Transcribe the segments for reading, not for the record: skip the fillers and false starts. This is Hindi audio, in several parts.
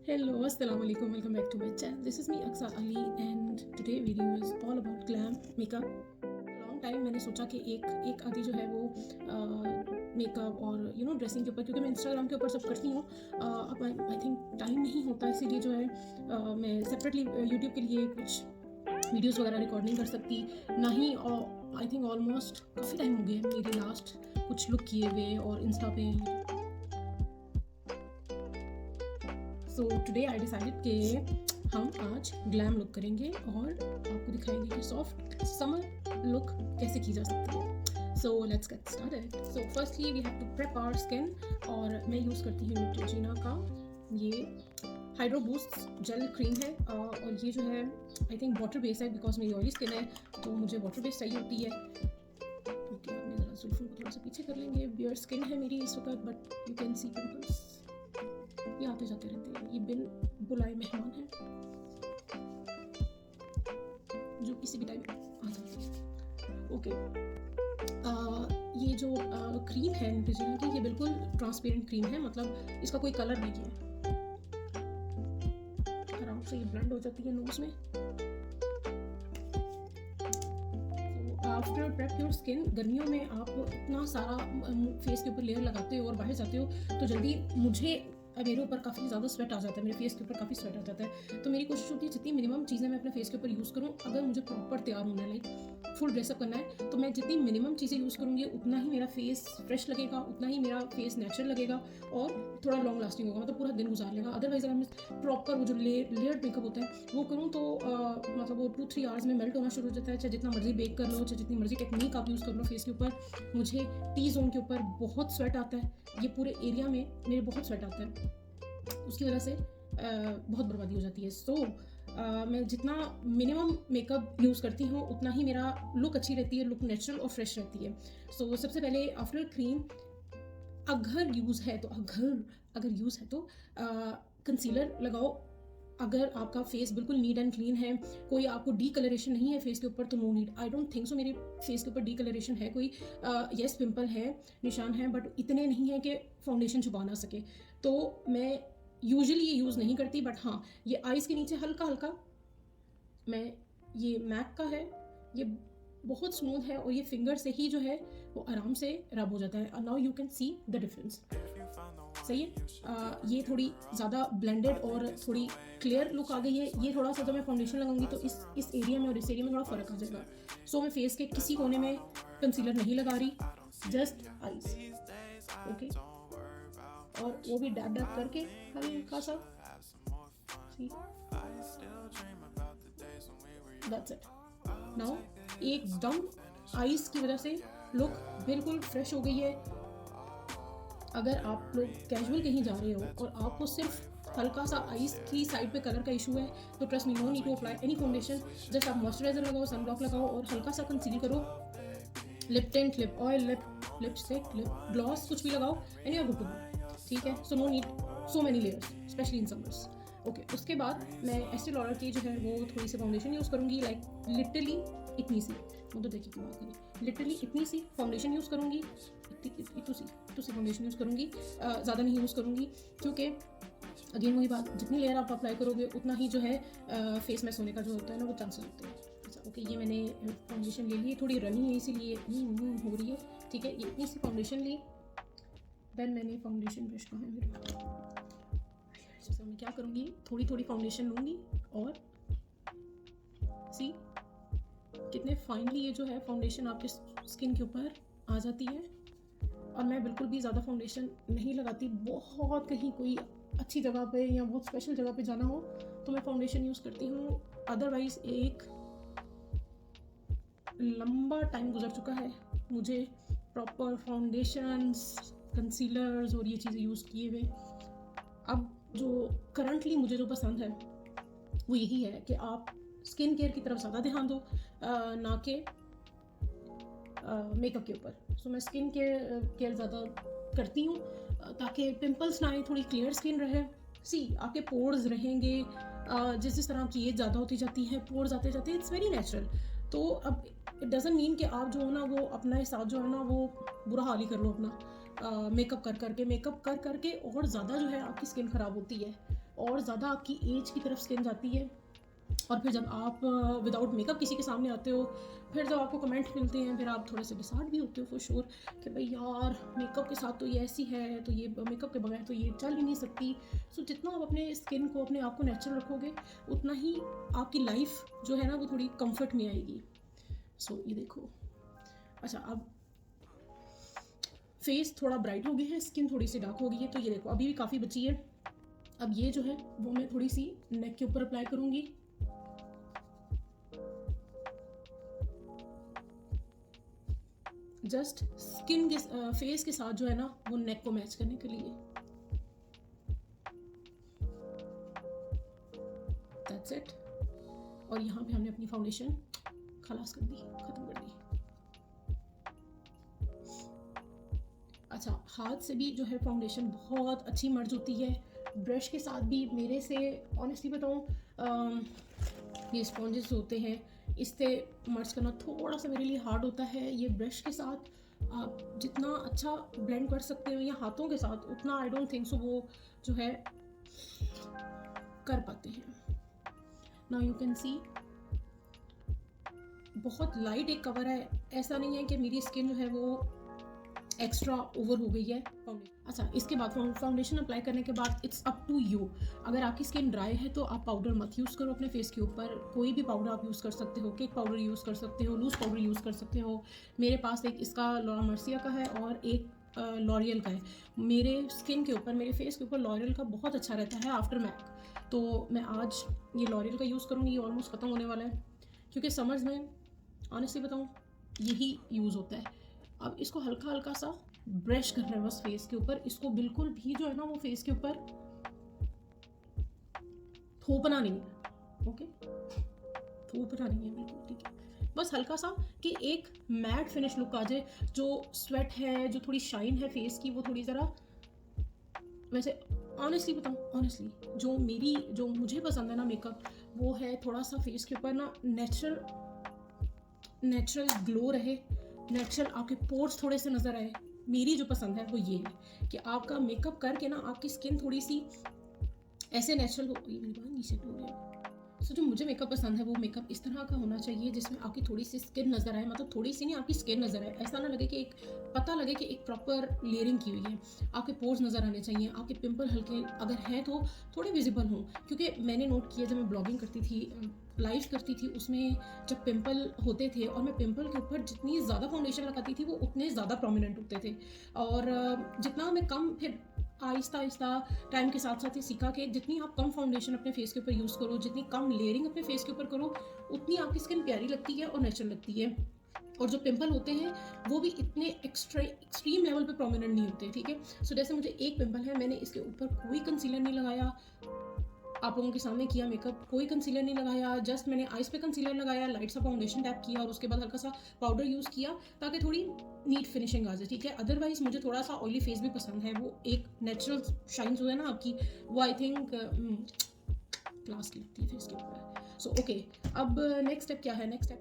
Hello, Assalamu alaikum. Welcome back to my channel. This is me Aksa Ali and today video is all about glam makeup. Long time मैंने सोचा कि एक आधी जो है वो मेकअप और ड्रेसिंग के ऊपर, क्योंकि मैं इंस्टाग्राम के ऊपर सब करती हूँ। अब आई थिंक टाइम नहीं होता, इसीलिए जो है मैं सेपरेटली यूट्यूब के लिए कुछ वीडियोस वगैरह रिकॉर्ड नहीं कर सकती, ना ही आई थिंक ऑलमोस्ट काफ़ी टाइम हो गया मेरे लास्ट कुछ लुक किए हुए और इंस्टा पे। सो टुडे आई डिसाइडेड कि हम आज ग्लैम लुक करेंगे और आपको दिखाएंगे कि सॉफ्ट समर लुक कैसे की जा सकती है। So let's get started. So firstly we have to prep our skin और मैं यूज़ करती हूँ न्यूट्रोजीना का ये हाइड्रो बूस्ट जेल क्रीम है और ये जो है आई थिंक वाटर बेस्ड है, बिकॉज मेरी ऑयली स्किन है तो मुझे वाटर बेस्ड चाहिए होती है। ओके, आपने ज़रा जुल्फों को थोड़ा सा पीछे कर लेंगे। बियर स्किन है मेरी इस वक्त, but you can see pimples ये आते जाते रहते हैं। ये बिन बुलाए मेहमान हैं जो किसी भी टाइम आ सकते हैं। ओके, ये जो क्रीम है न्यूट्रोजीना की, ये बिल्कुल ट्रांसपेरेंट क्रीम है, मतलब इसका कोई कलर नहीं है। आराम से ये ब्लेंड हो जाती है नोज में। आफ्टर प्रेप योर स्किन, गर्मियों में आप इतना सारा फेस के ऊपर लेयर लगाते हो और बाहर जाते हो तो जल्दी मेरे ऊपर काफ़ी ज़्यादा स्वेट आ जाता है, मेरे फेस के ऊपर काफ़ी स्वेट आ जाता है। तो मेरी कोशिश होती है जितनी मिनिमम चीज़ें मैं अपने फेस के ऊपर यूज़ करूँ, अगर मुझे प्रॉपर तैयार होना है, लाइक फुल ड्रेसअप करना है, तो मैं जितनी मिनिमम चीज़ें यूज़ करूँगी उतना ही मेरा फेस फ्रेश लगेगा, उतना ही मेरा फेस नेचुरल लगेगा और थोड़ा लॉन्ग लास्टिंग होगा, मतलब पूरा दिन गुजार लेगा। अदरवाइज अगर मैं प्रॉपर वो जो लेयर्ड मेकअप होता है वो करूँ तो मतलब वो 2-3 आवर्स में मेल्ट होना शुरू हो जाता है। चाहे जितना मर्जी बेक कर लो, चाहे जितनी मर्जी टेक्निक आप यूज़ कर लो फेस के ऊपर, मुझे टी जोन के ऊपर बहुत स्वेट आता है। ये पूरे एरिया में मेरे बहुत स्वेट आता है, उसकी वजह से बहुत बर्बादी हो जाती है। सो मैं जितना मिनिमम मेकअप यूज़ करती हूँ उतना ही मेरा लुक अच्छी रहती है, लुक नेचुरल और फ्रेश रहती है। सो सबसे पहले आफ्टर क्रीम अगर यूज़ है तो कंसीलर लगाओ। अगर आपका फेस बिल्कुल नीट एंड क्लीन है, कोई आपको डी कलरेशन नहीं है फेस के ऊपर, तो no need. I don't think so मेरे फेस के ऊपर डी कलरेशन है कोई। येस पिंपल है, निशान है, बट इतने नहीं है कि फाउंडेशन छुपा ना सके। तो मैं यूजुअली ये यूज़ नहीं करती, बट हाँ ये आइज़ के नीचे हल्का हल्का मैं, ये मैक का है, ये बहुत स्मूथ है और ये फिंगर से ही जो है वो आराम से रब हो जाता है। Now you can see the difference. सही है। ये थोड़ी ज़्यादा ब्लेंडेड और थोड़ी क्लियर लुक आ गई है। ये थोड़ा सा जब मैं फाउंडेशन लगाऊंगी तो इस एरिया में और इस एरिया में थोड़ा फ़र्क आ जाएगा। सो मैं फेस के किसी कोने में कंसीलर नहीं लगा रही, जस्ट आईज। ओके, और वो भी डैब डैब करके हल्का सा। That's it. नाउ एकदम आईज की वजह से लुक बिल्कुल फ्रेश हो गई है। अगर आप लोग कैजुअल कहीं जा रहे हो और आपको सिर्फ हल्का सा आईज की साइड पे कलर का इशू है, तो trust me, no need to apply any foundation. Just आप मॉइस्चराइजर लगाओ, सनब्लॉक लगाओ और हल्का सा कंसील करो। Lip tint, lip oil, lipstick, lip gloss, कुछ भी लगाओ and you are good to go. ठीक है। So no need so many layers, specially in summers. Okay, उसके बाद मैं एस्टे लॉडर की जो है वो थोड़ी सी फाउंडेशन यूज़ करूँगी, लाइक लिटरली इतनी सी, मतलब देखिए की बात नहीं, लिटरली इतनी सी फाउंडेशन यूज़ करूँगी, इतनी सी फाउंडेशन यूज़ करूँगी, ज़्यादा नहीं यूज़ करूँगी, क्योंकि अगेन वही बात, जितनी लेयर आप अप्लाई करोगे उतना ही जो है फेस मैस होने का जो होता है ना वो चांसेस होते हैं। अच्छा, ओके, ये मैंने फाउंडेशन ले ली, थोड़ी रनी है इसीलिए हो रही है। ठीक है, ये इतनी सी फाउंडेशन ली। देन मैंने फाउंडेशन ब्रश कहाँ है मेरे, तो मैं क्या करूँगी, थोड़ी थोड़ी फाउंडेशन लूँगी और सी कितने फाइनली ये जो है फाउंडेशन आपके स्किन के ऊपर आ जाती है। और मैं बिल्कुल भी ज़्यादा फाउंडेशन नहीं लगाती। बहुत कहीं कोई अच्छी जगह पे या बहुत स्पेशल जगह पे जाना हो तो मैं फाउंडेशन यूज़ करती हूँ, अदरवाइज़ एक लंबा टाइम गुजर चुका है मुझे प्रॉपर फाउंडेशंस, कंसीलर्स और ये चीज़ें यूज़ किए हुए। अब जो करंटली मुझे जो पसंद है वो यही है कि आप स्किन केयर की तरफ ज़्यादा ध्यान दो, ना कि मेकअप के ऊपर। सो मैं स्किन केयर ज़्यादा करती हूँ ताकि पिंपल्स ना आए, थोड़ी क्लियर स्किन रहे। सी आपके पोर्स रहेंगे, जिस तरह आपकी एज ज़्यादा होती जाती है पोर्स आते जाते हैं, इट्स वेरी नेचुरल। तो अब इट डजंट मीन कि आप जो हो ना वो अपना साथ जो है ना वो बुरा हाल ही कर लो अपना। मेकअप कर करके और ज़्यादा जो है आपकी स्किन ख़राब होती है। और ज़्यादा आपकी एज की तरफ स्किन जाती है। और फिर जब आप विदाउट मेकअप किसी के सामने आते हो, फिर जब आपको कमेंट मिलते हैं, फिर आप थोड़े से डिसहार्ट भी होते हो फॉर श्योर कि भाई यार मेकअप के साथ तो ये ऐसी है, तो ये मेकअप के बगैर तो ये चल ही नहीं सकती। सो जितना आप अपने स्किन को, अपने आप को नेचुरल रखोगे, उतना ही आपकी लाइफ जो है ना वो थोड़ी कंफर्ट में आएगी। सो ये देखो, अच्छा अब फेस थोड़ा ब्राइट हो गया है, स्किन थोड़ी सी डार्क हो गई है, तो ये देखो अभी भी काफ़ी बची है। अब ये जो है वो मैं थोड़ी सी नेक के ऊपर अप्लाई करूँगी। जस्ट स्किन के फेस के साथ जो है ना वो नेक को मैच करने के लिए। That's it. और यहाँ पे हमने अपनी फाउंडेशन खलास कर दी, खत्म कर दी। अच्छा, हाथ से भी जो है फाउंडेशन बहुत अच्छी मर्ज होती है, ब्रश के साथ भी। मेरे से ऑनेस्टली बताऊँ, ये स्पॉन्जेस होते हैं, इससे मर्ज करना थोड़ा सा मेरे लिए हार्ड होता है। ये ब्रश के साथ आप जितना अच्छा ब्लेंड कर सकते हो या हाथों के साथ, उतना आई डोंट थिंक सो वो जो है कर पाते हैं। नाउ यू कैन सी बहुत लाइट एक कवर है, ऐसा नहीं है कि मेरी स्किन जो है वो एक्स्ट्रा ओवर हो गई है। अच्छा, इसके बाद फाउंडेशन अप्लाई करने के बाद इट्स अप टू यू। अगर आपकी स्किन ड्राई है तो आप पाउडर मत यूज़ करो अपने फेस के ऊपर। कोई भी पाउडर आप यूज़ कर सकते हो, केक पाउडर यूज़ कर सकते हो, लूज पाउडर यूज़ कर सकते हो। मेरे पास एक इसका लॉरा मर्सिया का है और एक लॉरियल का है। मेरे स्किन के ऊपर, मेरे फेस के ऊपर लॉरियल का बहुत अच्छा रहता है आफ्टर मैक, तो मैं आज ये लॉरियल का यूज़ करूँगी। ये ऑलमोस्ट ख़त्म होने वाला है, क्योंकि समर्स में ऑनेस्टली बताऊँ यही यूज़ होता है। अब इसको हल्का हल्का सा ब्रश करना है बस फेस के ऊपर। इसको बिल्कुल भी जो है ना वो फेस के ऊपर थोपना नहीं है, ओके, थोपना नहीं है बिल्कुल, ठीक है। बस हल्का सा कि एक मैट फिनिश लुक आ जाए। जो स्वेट है, जो थोड़ी शाइन है फेस की, वो थोड़ी ज़रा, वैसे ऑनेस्टली बताऊँ, ऑनेस्टली जो मुझे पसंद है ना मेकअप, वो है थोड़ा सा फेस के ऊपर ना नेचुरल ग्लो रहे, नेचुरल आपके पोर्स थोड़े से नज़र आए। मेरी जो पसंद है वो ये है कि आपका मेकअप करके ना आपकी स्किन थोड़ी सी ऐसे नेचुरल हो। ये मेरी बात नीचे टूट गया। सो जो मुझे मेकअप पसंद है वो मेकअप इस तरह का होना चाहिए जिसमें आपकी थोड़ी सी स्किन नज़र आए, मतलब थोड़ी सी नहीं, आपकी स्किन नज़र आए। ऐसा ना लगे कि पता लगे कि एक प्रॉपर लेयरिंग की हुई है। आपके पोर्स नज़र आने चाहिए, आपके पिंपल हल्के अगर हैं तो थोड़े विजिबल हों। क्योंकि मैंने नोट किया जब मैं ब्लॉगिंग करती थी, लाइव करती थी, उसमें जब पिंपल होते थे और मैं पिंपल के ऊपर जितनी ज़्यादा फाउंडेशन लगाती थी वो उतने ज़्यादा प्रोमिनेंट होते थे। और जितना मैं कम, फिर आहिस्ता आहिस्ता टाइम के साथ साथ ये सीखा कि जितनी आप कम फाउंडेशन अपने फेस के ऊपर यूज़ करो, जितनी कम लेयरिंग अपने फेस के ऊपर करो, उतनी आपकी स्किन प्यारी लगती है और नेचुरल लगती है। और जो पिंपल होते हैं वो भी इतने एक्सट्रीम लेवल पे प्रोमिनेंट नहीं होते, ठीक है। सो जैसे मुझे एक पिंपल है, मैंने इसके ऊपर कोई कंसीलर नहीं लगाया, आप लोगों के सामने किया मेकअप, कोई कंसीलर नहीं लगाया, जस्ट मैंने आइज पे कंसीलर लगाया, लाइट सा फाउंडेशन टैप किया और उसके बाद हल्का सा पाउडर यूज़ किया ताकि थोड़ी नीट फिनिशिंग आ जाए, ठीक है। अदरवाइज मुझे थोड़ा सा ऑयली फेस भी पसंद है, वो एक नेचुरल शाइन जो है ना आपकी, वो आई थिंक क्लास लगती है फेस के ऊपर। सो ओके, अब नेक्स्ट स्टेप क्या है? नेक्स्ट स्टेप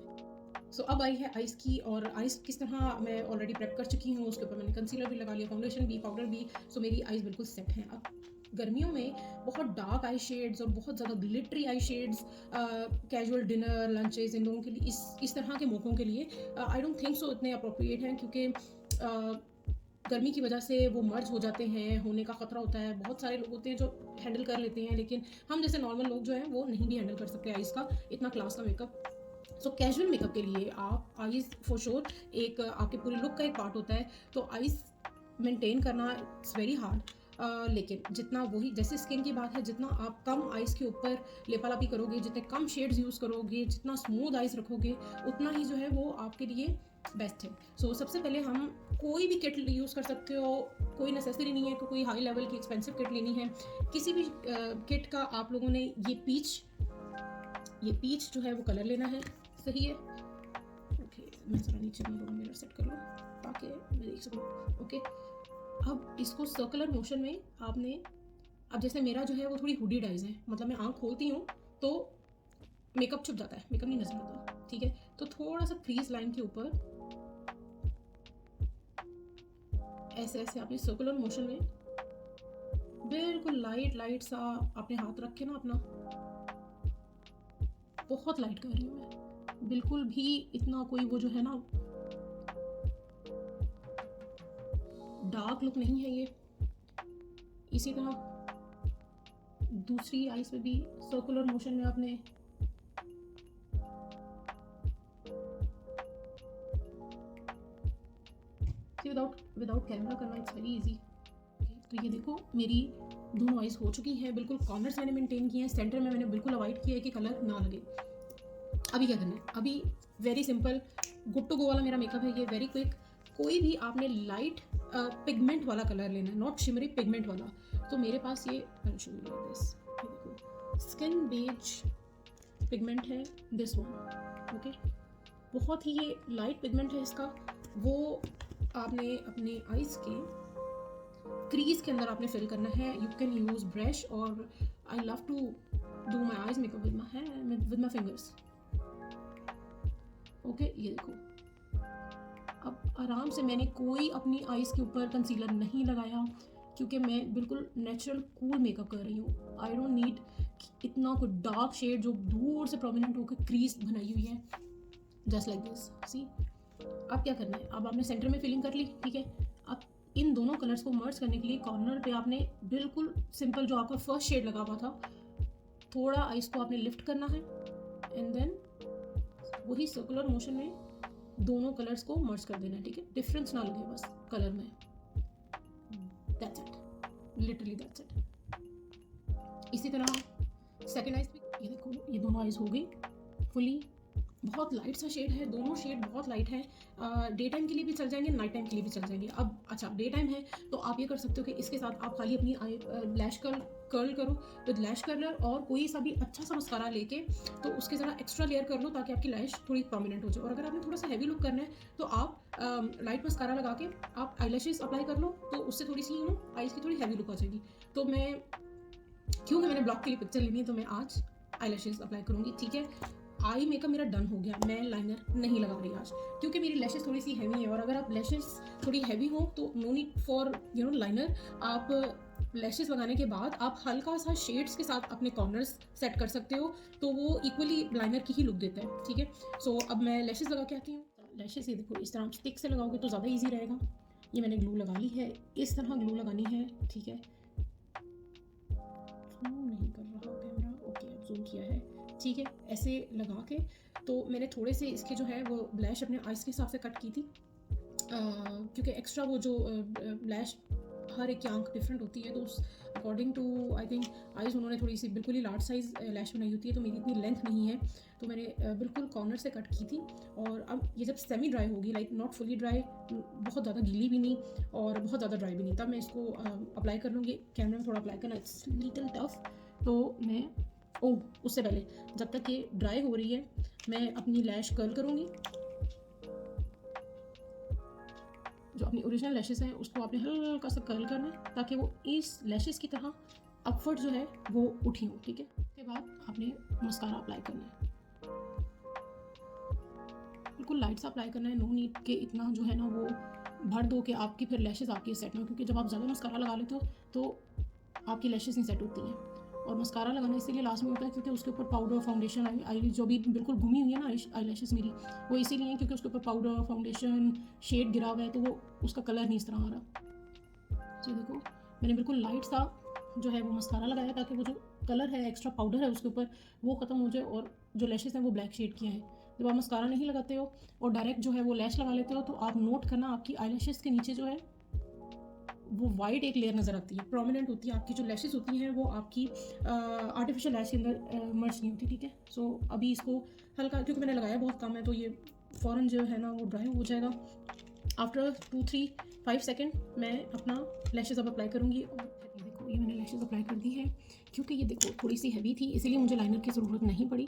सो अब आई है आइज़ की। और आइज़ किस तरह मैं ऑलरेडी प्रेप कर चुकी हूँ, उसके ऊपर मैंने कंसीलर भी लगा लिया, फाउंडेशन भी, पाउडर भी। सो मेरी आइज़ बिल्कुल सेट हैं। अब गर्मियों में बहुत डार्क आई शेड्स और बहुत ज़्यादा ग्लिटरी आई शेड्स, कैजुअल डिनर, लंचेस, इन लोगों के लिए, इस तरह के मौक़ों के लिए आई डोंट थिंक सो इतने अप्रोप्रिएट हैं, क्योंकि गर्मी की वजह से वो मर्ज हो जाते हैं, होने का ख़तरा होता है। बहुत सारे लोग होते हैं जो हैंडल कर लेते हैं, लेकिन हम जैसे नॉर्मल लोग जो हैं वो नहीं भी हैंडल कर सकते आइज़ का इतना क्लास का मेकअप। सो कैजुअल मेकअप के लिए आप आइज़ फॉर श्योर एक आपके पूरे लुक का एक पार्ट होता है, तो आइज़ मेंटेन करना इट्स वेरी हार्ड। लेकिन जितना, वही जैसे स्किन की बात है, जितना आप कम आइज़ के ऊपर लेपालापी करोगे, जितने कम शेड्स यूज़ करोगे, जितना स्मूथ आइज़ रखोगे, उतना ही जो है वो आपके लिए बेस्ट है। सो सबसे पहले हम कोई भी किट यूज़ कर सकते हो, कोई नेसेसरी नहीं है कि कोई हाई लेवल की एक्सपेंसिव किट लेनी है। किसी भी किट का आप लोगों ने ये पीच जो है वो कलर लेना है, सही है। ओके, मैं ज़रा नीचे मिरर सेट कर लूँ ताकि मैं देख सकूँ। ओके, अब इसको सर्कुलर मोशन में आपने, अब जैसे मेरा जो है वो थोड़ी हुडीड आइज़ है, मतलब मैं आँख खोलती हूँ तो मेकअप छुप जाता है, मेकअप नहीं नजर आता, ठीक है। तो थोड़ा सा क्रीज लाइन के ऊपर ऐसे ऐसे आपने सर्कुलर मोशन में बिल्कुल लाइट लाइट सा आपने हाथ रख के ना अपना, बहुत लाइट कर रही हूँ मैं, बिल्कुल भी इतना कोई वो जो है ना डार्क लुक नहीं है ये। इसी तरह दूसरी आईज पे भी सर्कुलर मोशन में आपने विदाउट कैमरा करना, इट्स वेरी इजी। तो ये देखो मेरी दोनों आईज हो चुकी हैं, बिल्कुल कॉर्नर्स मैंने मेंटेन किए हैं, सेंटर में मैंने बिल्कुल अवॉइड किया है कि कलर ना लगे। अभी क्या करना है, अभी very simple good to go वाला मेरा मेकअप है ये, वेरी क्विक। कोई भी आपने लाइट पिगमेंट वाला कलर लेना है, नॉट शिमरी, पिगमेंट वाला। तो मेरे पास ये देखो स्किन बेज पिगमेंट है, दिस वन, ओके। बहुत ही ये लाइट पिगमेंट है इसका। वो आपने अपने आईज के क्रीज के अंदर आपने फिल करना है। यू कैन यूज ब्रश, और I love to do my eyes makeup with my hand, with my fingers, okay. ये देखो अब आराम से, मैंने कोई अपनी आईज के ऊपर कंसीलर नहीं लगाया, क्योंकि मैं बिल्कुल नेचुरल कूल मेकअप कर रही हूँ। आई डोंट नीड इतना कोई डार्क शेड जो दूर से प्रोमिनेंट होकर क्रीज बनाई हुई है, जस्ट लाइक दिस, सी। अब क्या करना है, अब आपने सेंटर में फिलिंग कर ली, ठीक है। अब इन दोनों कलर्स को मर्ज करने के लिए कॉर्नर पे आपने बिल्कुल सिंपल जो आपका फर्स्ट शेड लगा हुआ था, थोड़ा आईज को आपने लिफ्ट करना है, एंड देन वही सर्कुलर मोशन में दोनों कलर्स को मर्ज कर देना है, ठीक है। डिफरेंस ना लगे बस कलर में, that's it, literally that's it. इसी तरह सेकेंड आइज पे ये देखो, ये दोनों आइज हो गई फुली। बहुत लाइट सा शेड है, दोनों शेड बहुत लाइट है। डे टाइम के लिए भी चल जाएंगे, नाइट टाइम के लिए भी चल जाएंगे। अब अच्छा डे टाइम है तो आप ये कर सकते हो कि इसके साथ आप खाली अपनी लैश कर्ल करो विद लैश कर्लर, और कोई सा भी अच्छा सा मस्कारा लेके तो उसके ज़रा एक्स्ट्रा लेयर कर लो, ताकि आपकी लैश थोड़ी प्रोमिनेंट हो जाए। और अगर आपने थोड़ा सा हैवी लुक करना है तो आप लाइट मस्कारा लगा के आप आईलैशेस अप्लाई कर लो, तो उससे थोड़ी सी आईज की थोड़ी हैवी लुक आ जाएगी। तो मैं, क्योंकि मैंने ब्लॉग के लिए पिक्चर लेनी है, तो मैं आज आईलैशेस अप्लाई करूँगी, ठीक है। आई मेकअप मेरा डन हो गया, मैं लाइनर नहीं लगा रही आज, क्योंकि मेरी लैशेस थोड़ी सी हैवी है। और अगर आप लैशेस थोड़ी हैवी हो तो नो नीड फॉर लाइनर। आप लैशेस लगाने के बाद आप हल्का सा शेड्स के साथ अपने कॉर्नर्स सेट कर सकते हो, तो वो इक्वली लाइनर की ही लुक देता है, ठीक है। सो अब मैं लैशेस लगा के आती हूँ। लैशेस ये देखो इस तरह आप स्टिक से लगाओगे तो ज़्यादा ईजी रहेगा। ये मैंने ग्लू लगा ली है, इस तरह ग्लू लगानी है, ठीक है। नहीं कर रहा कैमरा, ओके अब जूम किया है, ठीक है। ऐसे लगा के तो मैंने थोड़े से इसके जो है वो ब्लैश अपने आइज़ के हिसाब से कट की थी, क्योंकि एक्स्ट्रा वो जो ब्लैश हर एक की आंख डिफरेंट होती है, तो उस according to I think eyes उन्होंने थोड़ी सी बिल्कुल ही लार्ज साइज़ लैश बनाई होती है, तो मेरी इतनी लेंथ नहीं है, तो मैंने बिल्कुल कॉर्नर से कट की थी। और अब ये जब सेमी ड्राई होगी, लाइक नॉट फुली ड्राई, बहुत ज़्यादा गीली भी नहीं और बहुत ज़्यादा ड्राई भी नहीं, तब मैं इसको अप्लाई कर लूँगी। कैमरे में थोड़ा अप्लाई करना इट्स लिटिल टफ, तो मैं उससे पहले जब तक ये ड्राई हो रही है मैं अपनी लैश कर्ल करूँगी। जो अपनी ओरिजिनल लैशेस हैं उसको आपने हल्का सा कर्ल करना है, ताकि वो इस लैशेस की तरह अपवर्ड जो है वो उठी हो, ठीक है। उसके बाद आपने मस्कारा अप्लाई करना है, बिल्कुल लाइट सा अप्लाई करना है, नो नीड के इतना जो है ना वो भर दो कि आपकी फिर लैशेस आपकी सेट ना हो, क्योंकि जब आप ज़्यादा मस्कारा लगा लेते हो तो आपकी लैशेस नहीं सेट होती हैं। और मस्कारा लगाना इसलिए लास्ट में होता है क्योंकि उसके ऊपर पाउडर फाउंडेशन आई जो भी बिल्कुल घूमी हुई है ना आई लैशेस मेरी, वो इसीलिए है क्योंकि उसके ऊपर पाउडर फाउंडेशन शेड गिरा हुआ है, तो वो उसका कलर नहीं इस तरह आ रहा। तो देखो मैंने बिल्कुल लाइट सा जो है वो मस्कारा लगाया, ताकि वो जो कलर है एक्स्ट्रा पाउडर है उसके ऊपर वो ख़त्म हो जाए, और जो लैशेस हैं वो ब्लैक शेड किया है। जब आप मस्कारा नहीं लगाते हो और डायरेक्ट जो है वो लैश लगा लेते हो, तो आप नोट करना आपकी आई लैशेस के नीचे जो है वो वाइट एक लेयर नज़र आती है, प्रोमिनेंट होती है। आपकी जो लैशेस होती हैं वो आपकी आर्टिफिशियल लैश के अंदर मर्ज नहीं होती, ठीक है। सो अभी इसको हल्का, क्योंकि मैंने लगाया बहुत कम है, तो ये फ़ौरन जो है ना वो ड्राई हो जाएगा। आफ्टर 2-3-5 सेकेंड मैं अपना लैशेस अब अप्लाई करूँगी। और ये देखो ये मैंने लैशेस अप्लाई कर दी है, क्योंकि ये देखो थोड़ी सी हैवी थी, इसीलिए मुझे लाइनर की ज़रूरत नहीं पड़ी।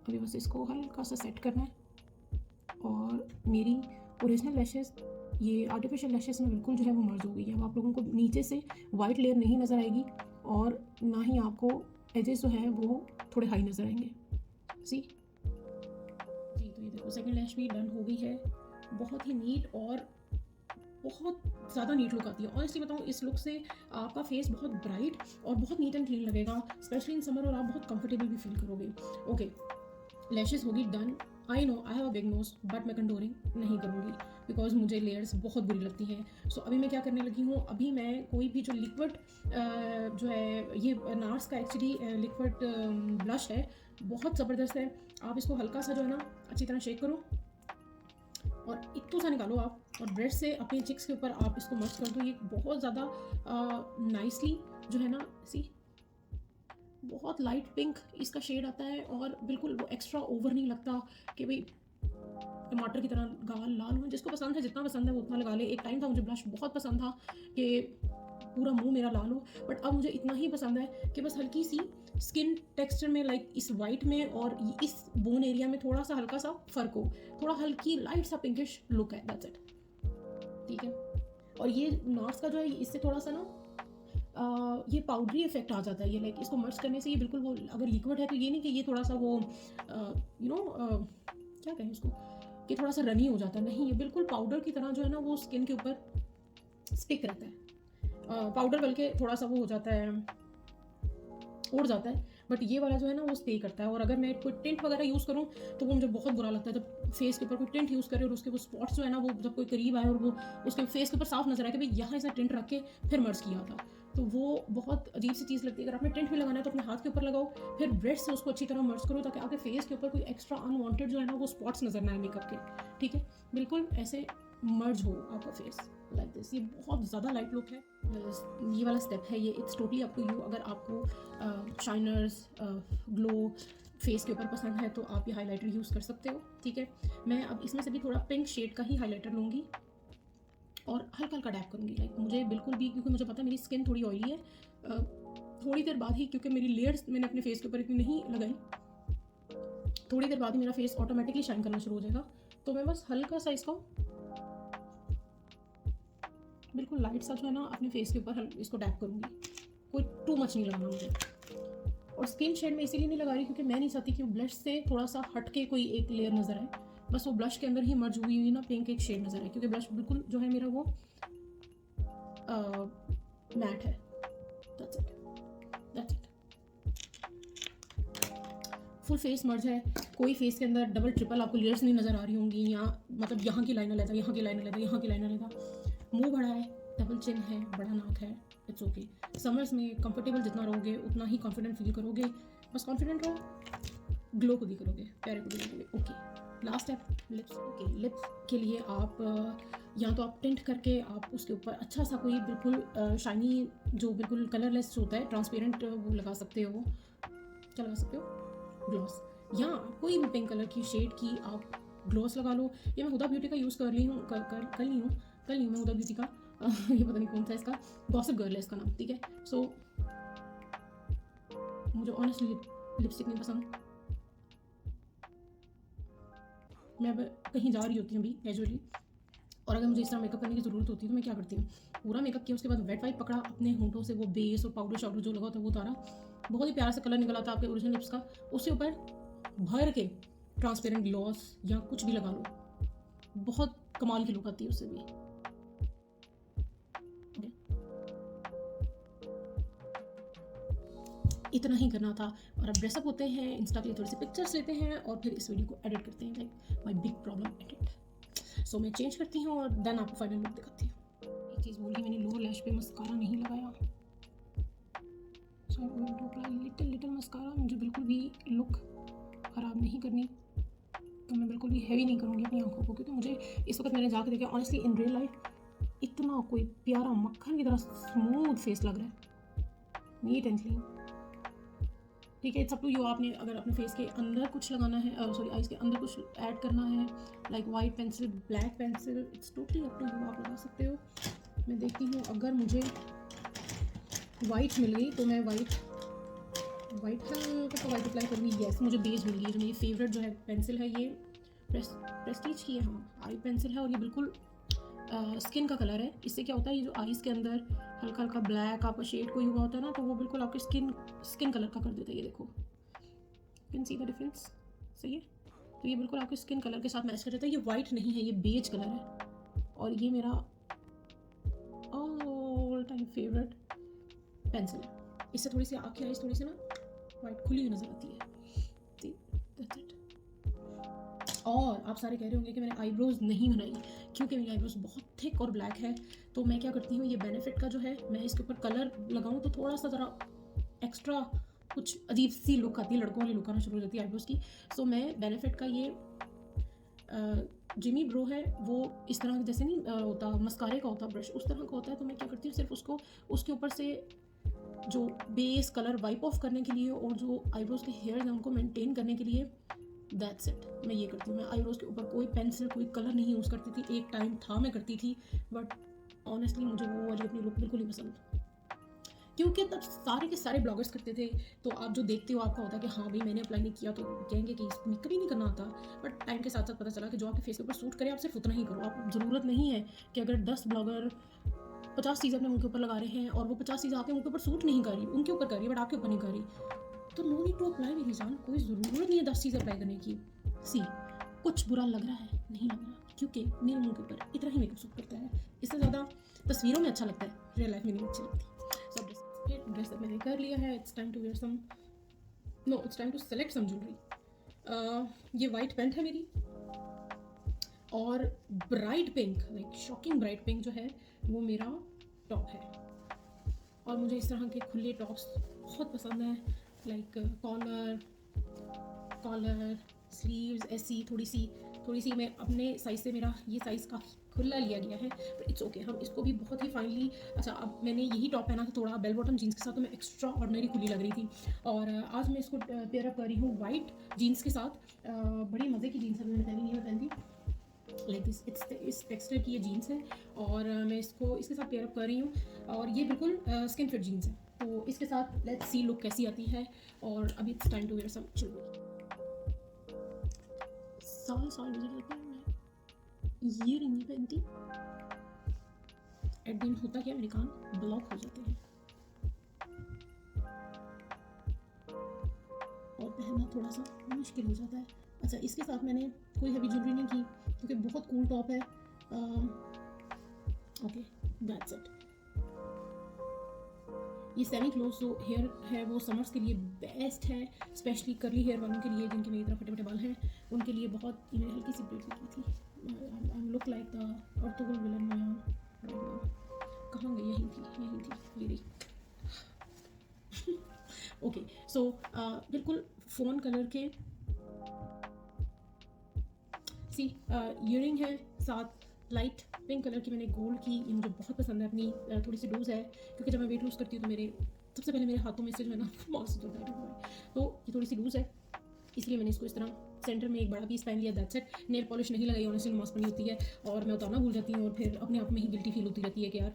अभी बस इसको हल्का सा सेट करना है, और मेरी ओरिजिनल लैशेस ये आर्टिफिशियल लैशेस में बिल्कुल जो है वो मर्ज हो गई है। अब आप लोगों को नीचे से वाइट लेयर नहीं नज़र आएगी, और ना ही आपको एजेस जो है वो थोड़े हाई नज़र आएंगे, सी जी। तो ये देखो सेकंड लैश भी डन हो गई है, बहुत ही नीट और बहुत ज़्यादा नीट लुक आती है। ऑनेस्टली बताऊँ, इस लुक से आपका फेस बहुत ब्राइट और बहुत नीट एंड क्लीन लगेगा, स्पेशली इन समर, और आप बहुत कंफर्टेबल भी फील करोगे। ओके, लैशेज़ होगी done. I know I have a big nose, but मैं कंटूरिंग नहीं करूँगी बिकॉज मुझे लेयर्स बहुत बुरी लगती हैं। सो अभी मैं क्या करने लगी हूँ, अभी मैं कोई भी जो लिक्विड जो है, ये नार्स का एक्चुअली लिक्विड ब्लश है, बहुत ज़बरदस्त है। आप इसको हल्का सा जो है ना अच्छी तरह शेक करो और इतना सा निकालो आप, और ब्रश से अपने चिक्स के ऊपर आप इसको मर्ज कर दो। ये बहुत ज़्यादा नाइसली जो है ना, सी बहुत लाइट पिंक इसका शेड आता है, और बिल्कुल वो एक्स्ट्रा ओवर नहीं लगता कि भाई टमाटर की तरह गाल लाल हो। जिसको पसंद है, जितना पसंद है वो उतना लगा ले। एक टाइम था मुझे ब्लश बहुत पसंद था कि पूरा मुंह मेरा लाल हो, बट अब मुझे इतना ही पसंद है कि बस हल्की सी स्किन टेक्सचर में, लाइक इस वाइट में और इस बोन एरिया में थोड़ा सा हल्का सा फर्क हो, थोड़ा हल्की लाइट सा पिंकिश लुक है, दैट्स इट। ठीक है, और ये नार्स का जो है, इससे थोड़ा सा ना ये पाउडरी इफेक्ट आ जाता है। ये लाइक इसको मर्ज करने से ये बिल्कुल, वो अगर लिक्विड है तो ये नहीं कि ये थोड़ा सा वो क्या कहें इसको, कि थोड़ा सा रनी हो जाता है, नहीं, ये बिल्कुल पाउडर की तरह जो है ना वो स्किन के ऊपर स्टिक रहता है। पाउडर बल्कि थोड़ा सा वो हो जाता है, उड़ जाता है, बट ये वाला जो है ना वो स्टे करता है। और अगर मैं कोई टिंट वगैरह यूज़ करूँ तो वो मुझे बहुत बुरा लगता है, जब फेस के ऊपर कोई टिंट यूज़ करे और उसके वो स्पॉट्स जो है ना, वो जब कोई करीब आए और वो उसके फेस के ऊपर साफ नजर आए कि भाई यहाँ ऐसा टिंट रख के फिर मर्ज किया था, तो वो बहुत अजीब सी चीज़ लगती है। अगर आपने टिंट भी लगाना है तो अपने हाथ के ऊपर लगाओ, फिर ब्रश से उसको अच्छी तरह मर्ज करो ताकि आपके फेस के ऊपर कोई एक्स्ट्रा अनवांटेड जो है ना वो स्पॉट्स नजर ना आए मेकअप के। ठीक है, बिल्कुल ऐसे मर्ज हो आपका फेस लाइक दिस। ये बहुत ज़्यादा लाइट लुक है। ये वाला स्टेप है, ये it's totally up to you. अगर आपको शाइनर्स ग्लो फेस के ऊपर पसंद है तो आप ये हाइलाइटर यूज़ कर सकते हो। ठीक है, मैं अब इसमें से भी थोड़ा पिंक शेड का ही हाइलाइटर लूँगी और हल्का हल्का डैप करूँगी। लाइक मुझे बिल्कुल भी, क्योंकि मुझे पता है मेरी स्किन थोड़ी ऑयली है, थोड़ी देर बाद ही, क्योंकि मेरी लेयर्स मैंने अपने फेस के ऊपर इतनी नहीं लगाई, थोड़ी देर बाद ही मेरा फेस ऑटोमेटिकली शाइन करना शुरू हो जाएगा। तो मैं बस हल्का सा इसको बिल्कुल लाइट सा जो है ना अपने फेस के ऊपर इसको डैप करूँगी, कोई टू मच नहीं लगाना मुझे। और स्किन शेड में इसीलिए नहीं लगा रही क्योंकि मैं नहीं चाहती कि ब्लश से थोड़ा सा हट के कोई एक लेयर नज़र आए, बस वो ब्लश के अंदर ही मर्ज हुई हुई ना पिंक एक शेड नज़र आए, क्योंकि ब्लश बिल्कुल जो है मेरा वो मैट है। That's it, that's it. Full face merge है, कोई फेस के अंदर डबल ट्रिपल आपको लेयर्स नहीं नज़र आ रही होंगी, या मतलब यहाँ की लाइनर लेता, यहाँ की लाइनर लेता, यहाँ की लाइनर लेता। मुंह बड़ा है, डबल चिन है, बड़ा नाक है, इट्स ओके। समर्स में कंफर्टेबल जितना रहोगे उतना ही कॉन्फिडेंट फील करोगे। बस कॉन्फिडेंट रहो, ग्लो खुद ही करोगे, प्यारे खुद ही लगोगे। Okay, last step lips. Okay, lips के लिए आप या तो आप टिंट करके आप उसके ऊपर अच्छा सा कोई बिल्कुल शाइनी जो बिल्कुल कलरलेस होता है, ट्रांसपेरेंट, वो लगा सकते हो। क्या लगा सकते हो? ग्लॉस, या कोई भी पिंक कलर की शेड की आप ग्लॉस लगा लो। ये मैं हुदा ब्यूटी का यूज़ कर ली हूँ, कल नहीं हूँ मैं हुदा ब्यूटी का ये पता नहीं कौन सा इसका, गॉसिप गर्ल है इसका नाम। ठीक है, सो मुझे ऑनेस्टली लिपस्टिक नहीं पसंद। मैं अब कहीं जा रही होती हूँ अभी कैजुअली, और अगर मुझे इस तरह मेकअप करने की ज़रूरत होती है तो मैं क्या करती हूँ, पूरा मेकअप किया, उसके बाद वेट वाइप पकड़ा, अपने होंठों से वो बेस और पाउडर शाउडर जो लगा होता है वो उतारा, बहुत ही प्यारा सा कलर निकला था आपके ओरिजिनल लिप्स का, उसके ऊपर भर के ट्रांसपेरेंट ग्लॉस या कुछ भी लगा लो, बहुत कमाल की लुक आती है उससे भी। इतना ही करना था, और अब ड्रेसअप होते हैं, इंस्टा के लिए थोड़ी सी पिक्चर्स लेते हैं और फिर इस वीडियो को एडिट करते हैं। Like my big problem edit. So मैं चेंज करती हूँ और देन आपको फाइनल लुक दिखाती हूँ। एक चीज़ बोली मैंने, लोअर लैश पे मस्कारा नहीं लगाया, so I am going to apply little mascara. मुझे बिल्कुल भी लुक ख़राब नहीं करनी, तो मैं बिल्कुल भी हैवी नहीं करूँगी अपनी आंखों को, क्योंकि मुझे इस वक्त मैंने जाकर देखा, ऑनेस्टली इन रियल लाइफ इतना कोई प्यारा मक्खन की तरह स्मूथ फेस लग रहा है, नीट एंड क्लीन। ठीक है, इट्स अप टू यू। आपने अगर अपने फेस के अंदर कुछ लगाना है, सॉरी आइज़ के अंदर कुछ ऐड करना है, like white pencil, black pencil, it's totally up to you, आप लगा सकते हो। मैं देखती हूँ, अगर मुझे वाइट मिल गई तो मैं वाइट हल्का वाइट अप्लाई करूँगी। येस, मुझे बेज मिल गई, जो मेरी फेवरेट जो है पेंसिल है, ये प्रेस्टीज की है, हाँ, आई पेंसिल है, और ये बिल्कुल स्किन का कलर है। इससे क्या होता है, ये जो आईज़ के अंदर हल्का हल्का ब्लैक आपका शेड कोई हुआ होता है ना, तो वो बिल्कुल आपके स्किन कलर का कर देता है। ये देखो, कैन सी द डिफरेंस, सही है। तो ये बिल्कुल आपके स्किन कलर के साथ मैच कर जाता है। ये वाइट नहीं है, ये बेज कलर है, और ये मेरा फेवरेट पेंसिल है। इससे थोड़ी सी आँखें आइज थोड़ी सी ना वाइट खुली हुई नज़र आती है। That's it. और आप सारे कह रहे होंगे कि मैंने आईब्रोज नहीं बनाई क्योंकि मेरी आईब्रोज बहुत थिक और ब्लैक है। तो मैं क्या करती हूँ, ये बेनिफिट का जो है, मैं इसके ऊपर कलर लगाऊँ तो थोड़ा सा ज़रा एक्स्ट्रा कुछ अजीब सी लुक आती है, लड़कों वाली लुक आना शुरू हो जाती है आईब्रोज की। सो मैं बेनिफिट का ये जिमी ब्रो है, वो इस तरह जैसे नहीं होता मस्कारे का होता ब्रश, उस तरह का होता है। तो मैं क्या करती हूँ, सिर्फ उसको उसके ऊपर से जो बेस कलर वाइप ऑफ करने के लिए और जो आईब्रोज के हेयर हैं उनको मेंटेन करने के लिए, दैट्स इट, मैं ये करती हूँ। मैं आईब्रोज के ऊपर कोई पेंसिल कोई कलर नहीं यूज़ करती थी। एक टाइम था मैं करती थी, बट ऑनेस्टली मुझे वो वाली अपनी लुक बिल्कुल ही पसंद, क्योंकि तब सारे के सारे ब्लॉगर्स करते थे। तो आप जो देखते हो आपका होता है कि हाँ भाई मैंने अप्लाई नहीं किया तो कहेंगे कि मेकअप ही नहीं करना आता। बट टाइम के साथ साथ पता चला कि जो आपके फेस के ऊपर सूट करे आप सिर्फ उतना ही करो। आप ज़रूरत नहीं है कि अगर 10 ब्लॉगर 50 चीज़ अपने मुँह के ऊपर लगा रहे हैं और वो 50 चीज़ आपके मुँह के ऊपर सूट नहीं कर रही, उनके ऊपर कर रही है बट आपके ऊपर नहीं कर रही, तो नो नीड टू अप्लाई मेरी जान। कोई ज़रूरत नहीं है 10 चीज़ अप्लाई करने की। सी कुछ बुरा लग रहा है, नहीं लग रहा, क्योंकि मेरे मुँह के ऊपर इतना ही मेकअप सूट करता है। इससे ज़्यादा तस्वीरों में अच्छा लगता है, रियल लाइफ में नहीं अच्छी लगती। सो ड्रेस अप मैंने कर लिया है। It's time to wear some, no it's time to select some jewellery. ये वाइट पेंट है मेरी, और bright pink, like shocking bright pink जो है वो मेरा टॉप है। और मुझे इस तरह के खुले टॉप्स बहुत पसंद है, लाइक कॉलर स्लीव्स ऐसी थोड़ी सी मैं अपने साइज़ से, मेरा ये साइज़ काफ़ी खुला लिया गया है, बट इट्स ओके। हम इसको भी बहुत ही फाइनली, अच्छा अब मैंने यही टॉप पहना था थोड़ा बेल बॉटम जीन्स के साथ, तो मैं एक्स्ट्रा ऑर्डिनरी खुली लग रही थी। और आज मैं इसको पेयर अप कर रही हूँ वाइट जीन्स के साथ। बड़ी मज़े की जीन्स है, मैंने पहनी नहीं है, पहनती लाइक दिस, इस टेक्सचर की ये जीन्स है और मैं इसको इसके साथ पेयर अप कर रही हूँ। और ये बिल्कुल स्किन फिट जीन्स है, तो इसके साथ लेट्स सी लुक कैसी आती है। और अभी it's time to wear some jewellery. साल मुझे लगता है मैं ये रिंग नहीं पहनती। एट दिन होता क्या, मेरे कान ब्लॉक हो जाते हैं और पहनना थोड़ा सा मुश्किल हो जाता है। अच्छा, इसके साथ मैंने कोई हैवी ज्वेलरी नहीं की क्योंकि बहुत कूल टॉप है। Okay that's it. ये सेमी क्लोज जो हेयर है वो समर्स के लिए बेस्ट है, स्पेशली करली हेयर वालों के लिए जिनके मेरी तरह फटे फटे बाल हैं, उनके लिए बहुत। मैंने हल्की सी ब्रेड की थी। I look like the Ertugrul villain कहाँ गई, यही थी ये रही। ओके सो बिल्कुल फ़ोन कलर के सी ईयरिंग है, साथ लाइट पिंक कलर की मैंने गोल्ड की, ये मुझे बहुत पसंद है। अपनी थोड़ी सी डोज है क्योंकि जब मैं वेट लूज़ करती हूँ तो मेरे सबसे पहले मेरे हाथों में से जो है ना मांस होता है, तो ये थोड़ी सी लूज़ है, इसलिए मैंने इसको इस तरह सेंटर में एक बड़ा पीस पहन लिया। That's it. नेल पॉलिश नहीं लगाई, ऑनेस्टली मास्क बनी होती है और मैं उतारना भूल जाती हूँ और फिर अपने आप में ही गिल्टी फील होती रहती है कि यार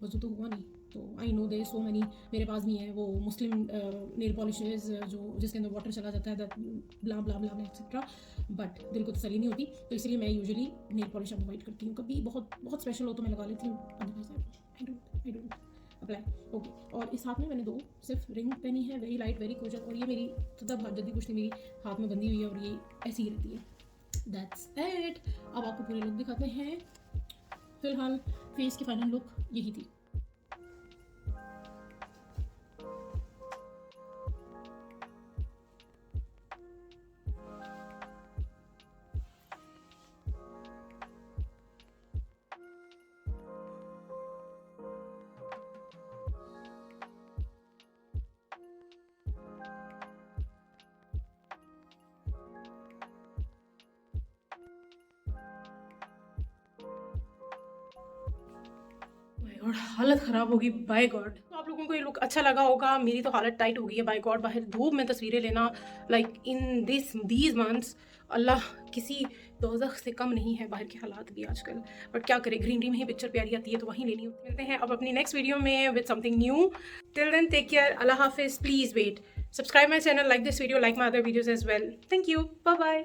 वजू तो हुआ नहीं। तो I know there so many, मेरे पास भी हैं वो मुस्लिम नेल पॉलिशेस जो जिसके अंदर वाटर चला जाता है, that blah blah blah etcetera, but दिल को तसल्ली नहीं होती, तो इसलिए मैं यूजुअली नेल पॉलिश अवॉइड करती हूँ। कभी बहुत स्पेशल हो तो मैं लगा लेती हूँ, otherwise I don't apply. Okay, और इस हाथ में मैंने 2 सिर्फ रिंग पहनी है, वेरी लाइट वेरी कोजल, और ये मेरी तब जल्दी कुछ नहीं मेरी हाथ में बंधी हुई है और ये ऐसी ही रहती है। That's it. अब आपको पूरे लुक दिखाते हैं। फिलहाल फेस की फाइनल लुक यही थी। और हालत ख़राब होगी बाय गॉड। तो आप लोगों को ये लुक अच्छा लगा होगा, मेरी तो हालत टाइट हो गई है बाय गॉड। बाहर धूप में तस्वीरें लेना लाइक इन दीज मंथ्स, अल्लाह किसी दोज़ख से कम नहीं है बाहर के हालात भी आजकल, बट क्या करें, ग्रीनरी में ही पिक्चर प्यारी आती है तो वहीं लेनी होती। मिलते हैं अब अपनी नेक्स्ट वीडियो में with something new. Till then take care, अल्लाह हाफिज़, please wait, subscribe my channel, like this video, like my other videos as well. Thank you, bye bye.